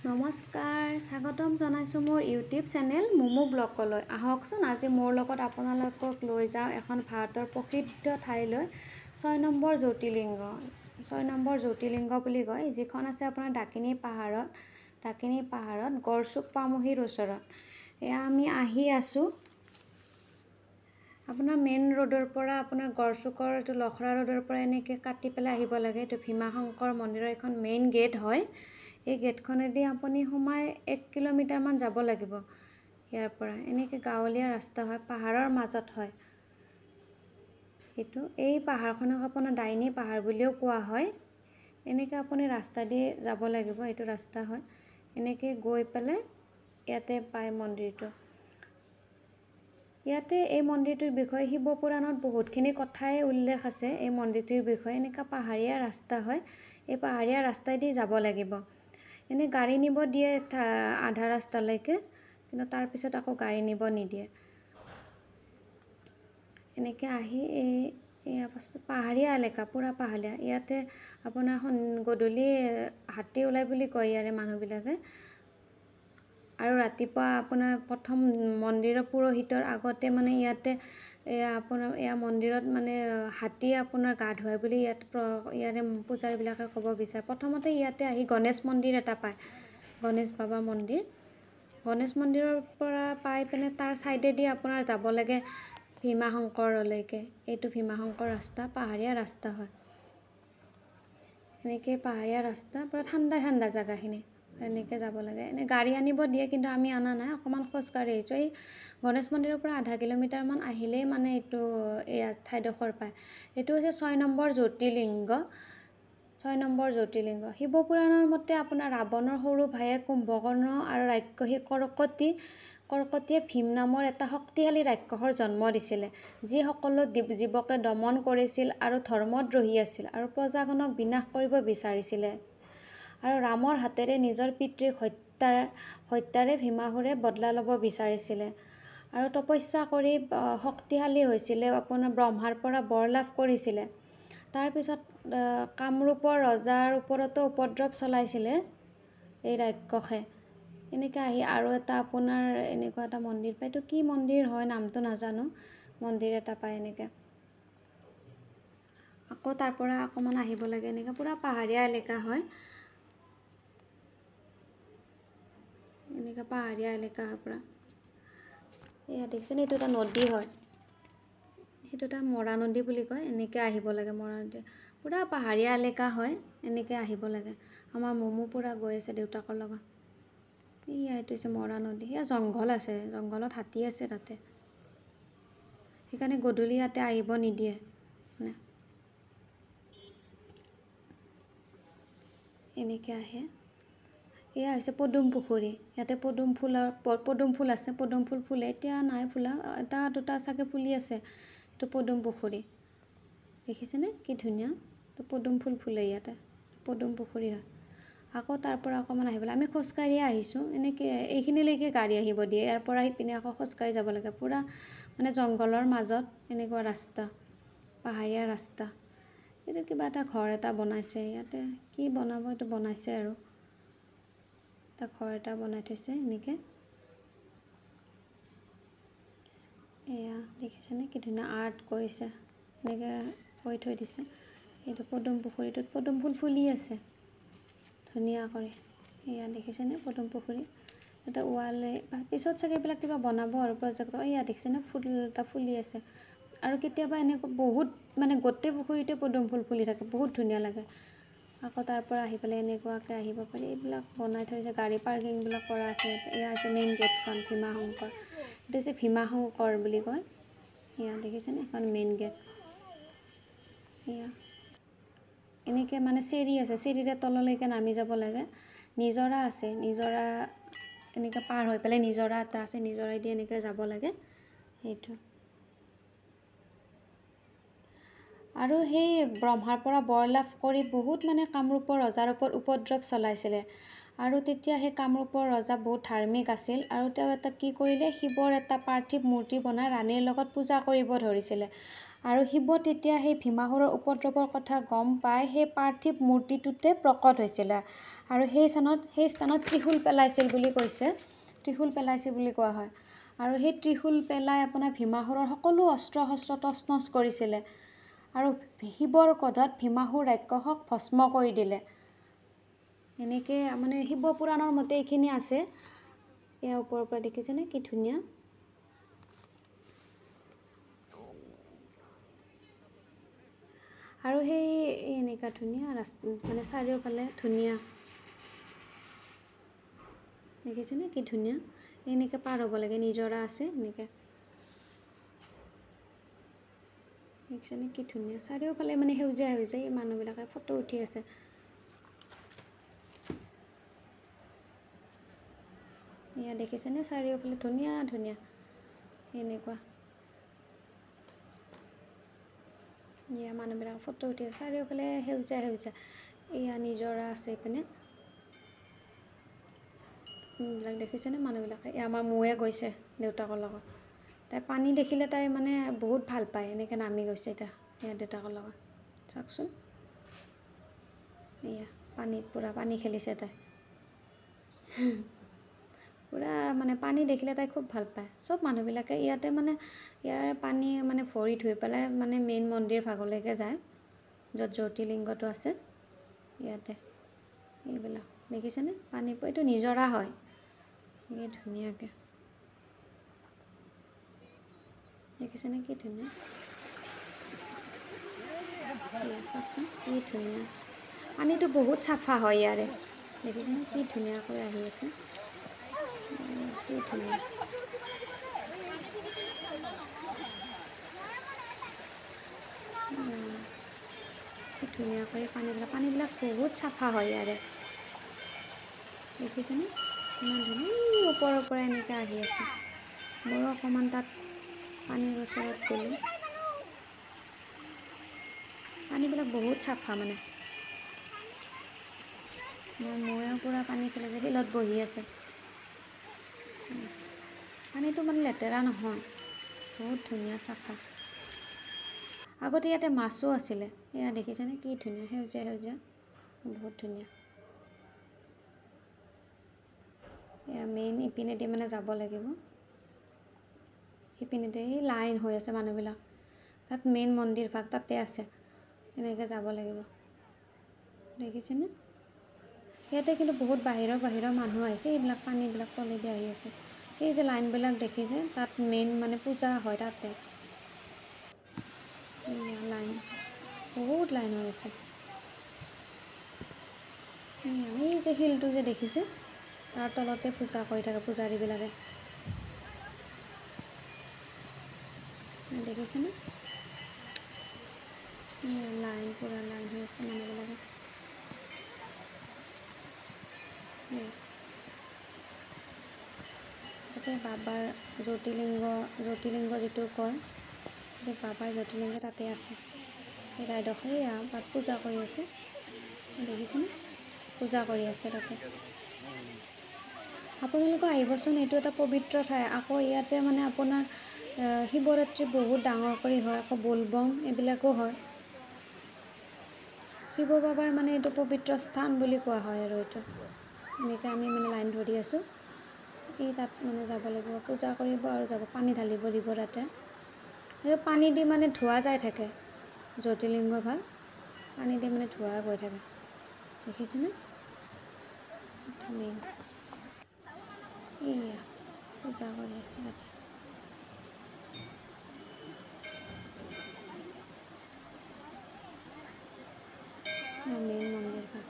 নমস্কাৰ, স্বাগতম জনাইছোঁ মোৰ ইউটিউব চেনেল মোমো ব্লগলৈ। আহকচোন আজি মোৰ লগত আপোনালোকক লৈ যাওঁ এখন ভাৰতৰ প্ৰসিদ্ধ ঠাইলৈ, 6 নম্বৰ জ্যোতিৰ্লিংগ। 6 নম্বৰ জ্যোতিৰ্লিংগ বুলি কয়, যিখন আছে আপোনাৰ ডাকিনী পাহাৰত গড়চুক পামহিৰ ওচৰত। এয়া আমি আহি আছোঁ আপোনাৰ মেইন ৰোডৰ পৰা, আপোনাৰ গড়চুকৰ এইটো লখৰা ৰোডৰ পৰা এনেকৈ কাটি পেলাই আহিব লাগে। এইটো ভীমাশংকৰ মন্দিৰৰ এখন মেইন গেট হয়। এই গেটখনেদি আপুনি সোমাই 1 কিলোমিটাৰমান যাব লাগিব ইয়াৰ পৰা। এনেকৈ গাঁৱলীয়া ৰাস্তা হয়, পাহাৰৰ মাজত হয় এই পাহাৰখনক আপোনাৰ ডাইনী পাহাৰ বুলিও কোৱা হয়। এনেকৈ আপুনি ৰাস্তা দি যাব লাগিব, এইটো ৰাস্তা হয়। এনেকৈ গৈ পেলাই ইয়াতে পায় মন্দিৰটো। ইয়াতে এই মন্দিৰটোৰ বিষয়ে শিৱপুৰাণত বহুতখিনি কথাই উল্লেখ আছে এই মন্দিৰটোৰ বিষয়ে। এনেকুৱা পাহাৰীয়া ৰাস্তা হয়, এই পাহাৰীয়া ৰাস্তাইদি যাব লাগিব। এনেই গাড়ী নিব দিয়ে আধা ৰাস্তালৈকে, কিন্তু তাৰপিছত আকৌ গাড়ী নিব নিদিয়ে। এনেকৈ আহি এই পাহাৰীয়া এলেকা, পূৰা পাহাৰীয়া। ইয়াতে আপোনাৰ গধূলি হাতী ওলাই বুলি কয় ইয়াৰে মানুহবিলাকে। আৰু ৰাতিপুৱা আপোনাৰ প্ৰথম মন্দিৰৰ পুৰোহিতৰ আগতে মানে ইয়াতে এয়া মন্দিৰত মানে হাতী আপোনাৰ গা ধুৱাই বুলি ইয়াৰে পূজাৰীবিলাকে ক'ব বিচাৰে। প্ৰথমতে ইয়াতে আহি গণেশ মন্দিৰ এটা পায়, গণেশ বাবা মন্দিৰ। গণেশ মন্দিৰৰ পৰা পাই পিনে তাৰ ছাইডেদি আপোনাৰ যাব লাগে ভীমাশংকৰলৈকে। এইটো ভীমাশংকৰ ৰাস্তা, পাহাৰীয়া ৰাস্তা হয়। এনেকৈ পাহাৰীয়া ৰাস্তা, পূৰা ঠাণ্ডা জেগাখিনি। এনেকৈ যাব লাগে। এনেই গাড়ী আনিব দিয়ে, কিন্তু আমি অনা নাই, অকণমান খোজকাঢ়ি আহিছোঁ। এই গণেশ মন্দিৰৰ পৰা আধা কিলোমিটাৰমান আহিলেই মানে এইটো এয়া ঠাইডোখৰ পায়। এইটো হৈছে 6 নম্বৰ জ্যোতিৰ্লিংগ। 6 নম্বৰ জ্যোতিৰ্লিংগ। শিৱপুৰাণৰ মতে আপোনাৰ ৰাৱণৰ সৰু ভায়েক কুম্ভকৰ্ণ আৰু ৰাক্ষসী কৰ্কটীয়ে ভীম নামৰ এটা শক্তিশালী ৰাক্ষসৰ জন্ম দিছিলে, যি সকলো জীৱকে দমন কৰিছিল আৰু ধৰ্মদ্ৰোহী আছিল আৰু প্ৰজাগণক বিনাশ কৰিব বিচাৰিছিলে। আৰু ৰামৰ হাতেৰে নিজৰ পিতৃক হত্যাৰে ভীমাসুৰে বদলা ল'ব বিচাৰিছিলে আৰু তপস্যা কৰি শক্তিশালী হৈছিলে, আপোনাৰ ব্ৰহ্মাৰ পৰা বৰ লাভ কৰিছিলে। তাৰপিছত কামৰূপৰ ৰজাৰ ওপৰতো উপদ্ৰৱ চলাইছিলে এই ৰাক্ষসে। এনেকৈ আহি আৰু এটা আপোনাৰ এনেকুৱা এটা মন্দিৰ পায়। এইটো কি মন্দিৰ হয় নামটো নাজানো, মন্দিৰ এটা পায় এনেকৈ। আকৌ তাৰ পৰা অকণমান আহিব লাগে, এনেকৈ পূৰা পাহাৰীয়া এলেকা হয়। এনেকৈ পাহাৰীয়া এলেকা পূৰা। এয়া দেখিছেনে, এইটো এটা নদী হয়, সেইটো এটা মৰা নদী বুলি কয়। এনেকৈ আহিব লাগে মৰা নদী, পূৰা পাহাৰীয়া এলেকা হয়। এনেকৈ আহিব লাগে। আমাৰ মোমো পূৰা গৈ আছে দেউতাকৰ লগত। এয়া এইটো হৈছে মৰা নদী। এয়া জংঘল আছে, জংঘলত হাতী আছে তাতে, সেইকাৰণে গধূলি ইয়াতে আহিব নিদিয়ে মানে। এনেকৈ আহে। এয়া হৈছে পদুম পুখুৰী। ইয়াতে পদুম ফুল আছে, পদুম ফুল ফুলে, এতিয়া নাই ফুলা, এটা দুটা চাগে ফুলি আছে। এইটো পদুম পুখুৰী, দেখিছেনে কি ধুনীয়া। তো পদুম ফুল ফুলে ইয়াতে, পদুম পুখুৰী হয়। আকৌ তাৰ পৰা অকণমান আহিব লাগে। আমি খোজকাঢ়িয়ে আহিছোঁ। এনেকৈ এইখিনিলৈকে গাড়ী আহিব দিয়ে, ইয়াৰ পৰা আহি পিনে আকৌ খোজকাঢ়ি যাব লাগে। পূৰা মানে জংঘলৰ মাজত এনেকুৱা ৰাস্তা, পাহাৰীয়া ৰাস্তা। এইটো কিবা এটা ঘৰ এটা বনাইছে ইয়াতে, কি বনাব এইটো বনাইছে আৰু এটা ঘৰ এটা বনাই থৈছে এনেকৈ। এয়া দেখিছেনে কি ধুনীয়া আৰ্ট কৰিছে, এনেকৈ কৰি থৈ দিছে। এইটো পদুম পুখুৰীটোত পদুম ফুল ফুলি আছে ধুনীয়া কৰি। এয়া দেখিছেনে পদুম পুখুৰী। এটা ৱালে পিছত চাগে এইবিলাক কিবা বনাব আৰু প্ৰজেক্টৰ। এয়া দেখিছেনে ফুল এটা ফুলি আছে। আৰু কেতিয়াবা এনেকুৱা বহুত মানে গোটেই পুখুৰীতে পদুম ফুল ফুলি থাকে, বহুত ধুনীয়া লাগে। আকৌ তাৰ পৰা আহি পেলাই এনেকুৱাকৈ আহিব পাৰি। এইবিলাক বনাই থৈ দিছে, গাড়ী পাৰ্কিংবিলাক কৰা আছে। এয়া হৈছে মেইন গেটখন, ভীমাশংকৰ। এইটো হৈছে ভীমাশংকৰ বুলি কয়। এয়া দেখিছেনে এখন মেইন গেট। এয়া এনেকৈ মানে চেৰি আছে, চেৰিৰে তললৈকে নামি যাব লাগে। নিজৰা আছে, নিজৰা এনেকৈ পাৰ হৈ পেলাই নিজৰা এটা আছে, নিজৰাইদি এনেকৈ যাব লাগে সেইটো। আৰু সেই ব্ৰহ্মাৰ পৰা বৰ লাভ কৰি বহুত মানে কামৰূপৰ ৰজাৰ ওপৰত উপদ্ৰৱ চলাইছিলে। আৰু তেতিয়া সেই কামৰূপৰ ৰজা বহুত ধাৰ্মিক আছিল, আৰু তেওঁ এটা কি কৰিলে, শিৱৰ এটা পাৰ্থিৱ মূৰ্তি বনাই ৰাণীৰ লগত পূজা কৰিব ধৰিছিলে। আৰু শিৱ তেতিয়া সেই ভীমাসুৰৰ উপদ্ৰৱৰ কথা গম পাই সেই পাৰ্থিৱ মূৰ্তিটোতে প্ৰকট হৈছিলে আৰু সেই স্থানত ত্ৰিশূল পেলাইছিল বুলি কৈছে, ত্ৰিশূল পেলাইছিল বুলি কোৱা হয়। আৰু সেই ত্ৰিশূল পেলাই আপোনাৰ ভীমাসুৰৰ সকলো অস্ত্ৰ শস্ত্ৰ তছনছ কৰিছিলে আৰু শিৱৰ ক্ৰোধত ভীমাসুৰ ৰাক্ষসক ভস্ম কৰি দিলে। এনেকৈ মানে শিৱ পুৰাণৰ মতে এইখিনি আছে। এয়া ওপৰৰ পৰা দেখিছেনে কি ধুনীয়া। আৰু সেই এনেকুৱা ধুনীয়া ৰাস্তা মানে চাৰিওফালে ধুনীয়া, দেখিছেনে কি ধুনীয়া। এনেকৈ পাৰ হ'ব লাগে, নিজৰা আছে এনেকৈ, দেখিছেনে কি ধুনীয়া। চাৰিওফালে মানে সেউজীয়া সেউজীয়া, মানুহবিলাকে ফটো উঠি আছে। এয়া দেখিছেনে চাৰিওফালে ধুনীয়া ধুনীয়া এনেকুৱা। এয়া মানুহবিলাকে ফটো উঠি আছে, চাৰিওফালে সেউজীয়া সেউজীয়া। এয়া নিজৰা আছে এইপিনে, এইবিলাক দেখিছেনে মানুহবিলাকে। এয়া আমাৰ মৌৱে গৈছে দেউতাকৰ লগত, তাই পানী দেখিলে তাই মানে বহুত ভাল পায়, এনেকৈ নামি গৈছে এতিয়া এয়া দেউতাকৰ লগত, চাওকচোন। এয়া পানীত পূৰা পানী খেলিছে তাই পূৰা মানে পানী দেখিলে তাই খুব ভাল পায়। চব মানুহবিলাকে ইয়াতে মানে ইয়াৰ পানী মানে ভৰি ধুই পেলাই মানে মেইন মন্দিৰ ভাগলৈকে যায়, য'ত জ্যোতিৰ্লিংগটো আছে ইয়াতে। এইবিলাক দেখিছেনে পানী, এইটো নিজৰা হয়, এই ধুনীয়াকৈ দেখিছেনে কি ধুনীয়া। চাওকচোন কি ধুনীয়া, পানীটো বহুত চাফা হয় ইয়াৰে, দেখিছেনে কি ধুনীয়াকৈ আহি আছে, কি ধুনীয়া। কি ধুনীয়াকৈ পানীবিলাক বহুত চাফা হয় ইয়াৰে, দেখিছেনে কিমান ধুনীয়া। ওপৰৰ পৰা এনেকৈ আহি আছে। ময়ো অকণমান তাত পানীৰ ওচৰত গ'লোঁ, পানীবিলাক বহুত চাফা মানে। ময়ো পূৰা পানী খেলিছে, শিলত বহি আছে। পানীটো মানে লেতেৰা নহয়, বহুত ধুনীয়া চাফা। আগতে ইয়াতে মাছো আছিলে, এয়া দেখিছেনে কি ধুনীয়া সেউজীয়া সেউজীয়া, বহুত ধুনীয়া। এয়া মেইন ইপিনেদি মানে যাব লাগিব, সিপিনেদি লাইন হৈ আছে মানুহবিলাক, তাত মেইন মন্দিৰ ভাগ তাতে আছে, এনেকৈ যাব লাগিব, দেখিছেনে। ইয়াতে কিন্তু বহুত বাহিৰৰ মানুহ আহিছে, এইবিলাক পানীবিলাক তলেদি আহি আছে। এই যে লাইনবিলাক দেখিছে, তাত মেইন মানে পূজা হয় তাতে। লাইন বহুত লাইন হৈ আছে। এই যে শিলটো যে দেখিছে, তাৰ তলতে পূজা কৰি থাকে পূজাৰীবিলাকে, দেখিছেনে। লাইন পূৰা লাইন হৈ আছে মানুহবিলাকে। তাতে বাবাৰ জ্যোতিৰ্লিংগ যিটো কয়, সেই বাবাৰ জ্যোতিৰ্লিংগ তাতে আছে। সেই ঠাইডোখৰ তাত পূজা কৰি আছে, দেখিছেনে পূজা কৰি আছে তাতে। আপোনালোকে আহিবচোন, এইটো এটা পবিত্ৰ ঠাই। আকৌ ইয়াতে মানে আপোনাৰ শিৱৰাত্ৰি বহুত ডাঙৰ কৰি হয়, আকৌ বলবম এইবিলাকো হয়। শিৱ বাবাৰ মানে এইটো পবিত্ৰ স্থান বুলি কোৱা হয় আৰু এইটো। এনেকৈ আমি মানে লাইন ধৰি আছোঁ, এই তাত মানে যাব লাগিব, পূজা কৰিব আৰু যাব, পানী ঢালিব দিব তাতে। সেইটো পানী দি মানে ধোৱা যাই থাকে, জ্যোতিৰ্লিংগ ভাগ পানী দি মানে ধোৱা গৈ থাকে, দেখিছেনে। মেইন এয়া পূজা কৰি আছে তাতে। মেইন মন্দিৰ ভাগ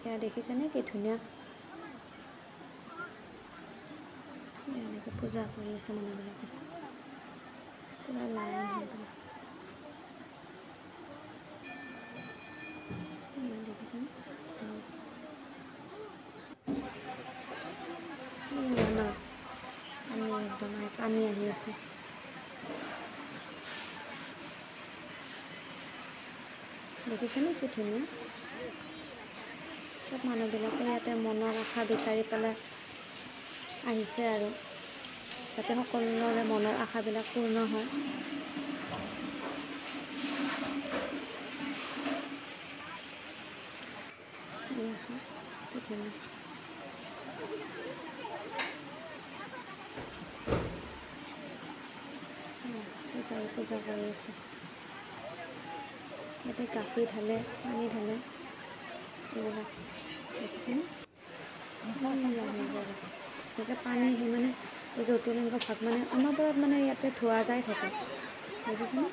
এয়া দেখিছেনে কি ধুনীয়া। এনেকৈ পূজা কৰি আছে মানুহবিলাকে, পূৰা লাইন হৈ পেলাই, দেখিছেনে। পানী আহি আছে, দেখিছেনে কি ধুনীয়া। চব মানুহবিলাকে ইয়াতে মনৰ আশা বিচাৰি পেলাই আহিছে আৰু যাতে সকলোৰে মনৰ আশাবিলাক পূৰ্ণ হয়। পূজা কৰি আছোঁ। ইয়াতে গাখীৰ ঢালে, পানী ঢালে, এইবিলাক দেখিছেনে? এনেকৈ পানী সি মানে এই জ্যোতিৰ্লিংগ ভাগ মানে অনবৰত মানে ইয়াতে ধোৱা যাই থাকে, দেখিছেনে?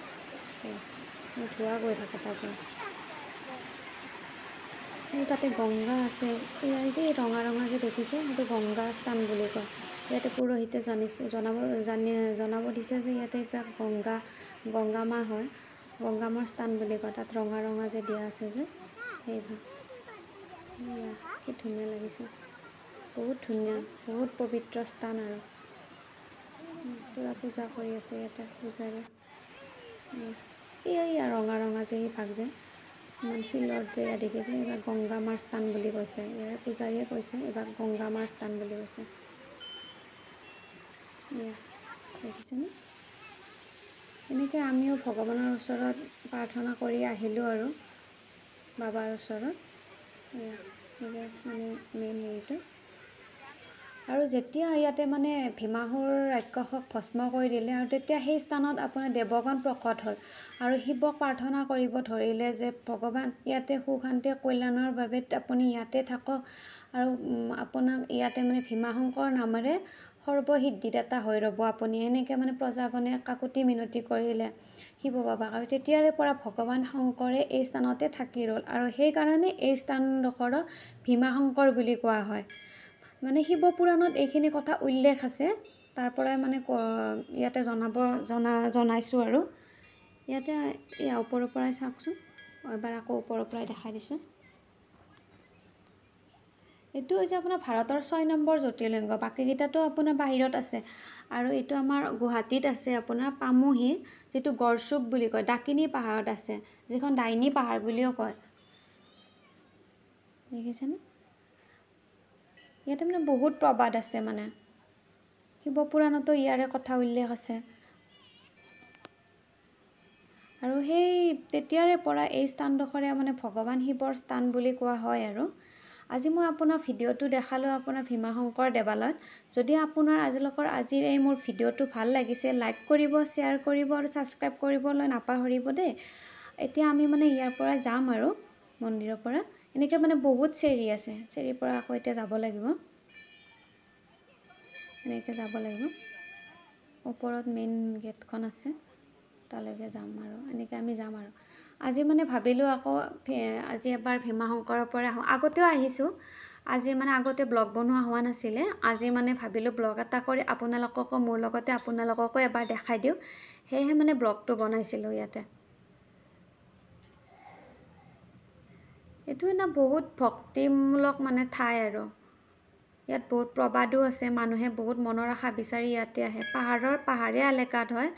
ধোৱা গৈ থাকে তাৰ পৰা। আৰু তাতে গংগা আছে। এই যে ৰঙা ৰঙা যে দেখিছে, সেইটো গংগা স্থান বুলি কয়। ইয়াতে পুৰোহিতে জনাব দিছে যে ইয়াতে গংগা মা হয়, গংগা মাৰ স্থান বুলি কয়। তাত ৰঙা ৰঙা যে দিয়া আছে যে সেইভাগ, কি ধুনীয়া লাগিছে, বহুত ধুনীয়া, বহুত পবিত্ৰ স্থান আৰু পূৰা পূজা কৰি আছে ইয়াতে পূজাৰে। এয়া ৰঙা ৰঙা যে সেই ভাগ যে ইমান শিলত যে এয়া দেখিছে, এইবাৰ গংগা মাৰ স্থান বুলি কৈছে। ইয়াৰে পূজাৰীয়ে কৈছে এইবাৰ গংগা মাৰ স্থান বুলি কৈছে। এয়া দেখিছেনে? এনেকৈ আমিও ভগৱানৰ ওচৰত প্ৰাৰ্থনা কৰি আহিলোঁ আৰু বাবাৰ ওচৰত। এয়া মানে মেইন হেৰিটো। আৰু যেতিয়া ইয়াতে মানে ভীমাসুৰ ৰাক্ষসক ভস্ম কৰি দিলে, আৰু তেতিয়া সেই স্থানত আপোনাৰ দেৱগণ প্ৰকট হ'ল আৰু শিৱক প্ৰাৰ্থনা কৰিব ধৰিলে যে ভগৱান ইয়াতে সুখ শান্তি কল্যাণৰ বাবে আপুনি ইয়াতে থাকক, আৰু আপোনাক ইয়াতে মানে ভীমাশংকৰ নামেৰে সৰ্বসিদ্ধিদাতা হৈ ৰ'ব আপুনি। এনেকৈ মানে প্ৰজাগণে কাকুতি মিনতি কৰিলে শিৱ বাবাক, আৰু তেতিয়াৰে পৰা ভগৱান শংকৰে এই স্থানতে থাকি ৰ'ল, আৰু সেইকাৰণে এই স্থানডোখৰক ভীমাশংকৰ বুলি কোৱা হয়। মানে শিৱ পুৰাণত এইখিনি কথা উল্লেখ আছে, তাৰ পৰাই মানে ইয়াতে জনাইছোঁ আৰু ইয়াতে ওপৰৰ পৰাই চাওকচোন। এবাৰ আকৌ ওপৰৰ পৰাই দেখাই দিছোঁ। এইটো হৈছে আপোনাৰ ভাৰতৰ 6 নম্বৰ জ্যোতিৰ্লিংগ, বাকীকেইটাতো আপোনাৰ বাহিৰত আছে। আৰু এইটো আমাৰ গুৱাহাটীত আছে আপোনাৰ পামহি, যিটো গড়চুক বুলি কয়, ডাকিনী পাহাৰত আছে, যিখন ডাইনী পাহাৰ বুলিও কয়। দেখিছেনে? ইয়াতে মানে বহুত প্ৰবাদ আছে, মানে শিৱপুৰাণতো ইয়াৰে কথা উল্লেখ আছে। আৰু সেই তেতিয়াৰে পৰা এই স্থানডোখৰে মানে ভগৱান শিৱৰ স্থান বুলি কোৱা হয়। আৰু আজি মই আপোনাৰ ভিডিঅ'টো দেখালোঁ আপোনাৰ ভীমাশংকৰ দেৱালয়ত। যদি আপোনাৰ আজিৰ এই মোৰ ভিডিঅ'টো ভাল লাগিছে, লাইক কৰিব, শ্বেয়াৰ কৰিব আৰু ছাবস্ক্ৰাইব কৰিবলৈ নাপাহৰিব দেই। এতিয়া আমি মানে ইয়াৰ পৰা যাম আৰু মন্দিৰৰ পৰা এনেকৈ মানে বহুত চিৰি আছে, চিৰিৰ পৰা আকৌ এতিয়া যাব লাগিব, এনেকৈ যাব লাগিব। ওপৰত মেইন গেটখন আছে, তালৈকে যাম আৰু এনেকৈ আমি যাম। আৰু আজি মানে ভাবিলোঁ আকৌ আজি এবাৰ ভীমাশংকৰৰ পৰা আহোঁ। আগতেও আহিছোঁ, আজি মানে আগতে ব্লগ বনোৱা হোৱা নাছিলে। আজি মানে ভাবিলোঁ ব্লগ এটা কৰি আপোনালোককো মোৰ লগতে আপোনালোককো এবাৰ দেখাই দিওঁ, সেয়েহে মানে ব্লগটো বনাইছিলোঁ ইয়াতে। এইটো এটা বহুত ভক্তিমূলক মানে ঠাই, আৰু ইয়াত বহুত প্ৰবাদো আছে। মানুহে বহুত মনৰ আশা বিচাৰি ইয়াতে আহে। পাহাৰীয়া এলেকাত হয়,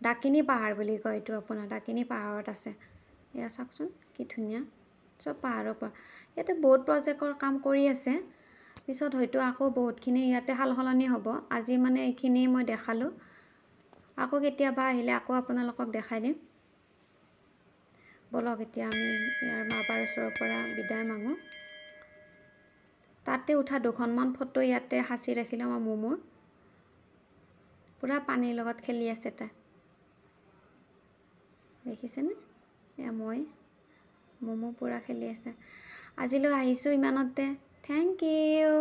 ডাকিনী পাহাৰ বুলি কয় এইটো আপোনাৰ, ডাকিনী পাহাৰত আছে। এয়া চাওকচোন কি ধুনীয়া, চব পাহাৰৰ পৰা। ইয়াতে বহুত প্ৰজেক্টৰ কাম কৰি আছে, পিছত হয়তো আকৌ বহুতখিনি ইয়াতে সাল সলনি হ'ব। আজি মানে এইখিনি মই দেখালোঁ, আকৌ কেতিয়াবা আহিলে আকৌ আপোনালোকক দেখাই দিম। ব'লক এতিয়া আমি ইয়াৰ বাবাৰ ওচৰৰ পৰা বিদায় মাগোঁ। তাতে উঠা 2খনমান ফটো ইয়াতে সাঁচি ৰাখিলোঁ আমাৰ মোমোৰ। পূৰা পানীৰ লগত খেলি আছে তাই, দেখিছেনে? এয়া মই মোমো পূৰা খেলি আছে। আজিলৈ আহিছোঁ ইমানতে, থেংক ইউ।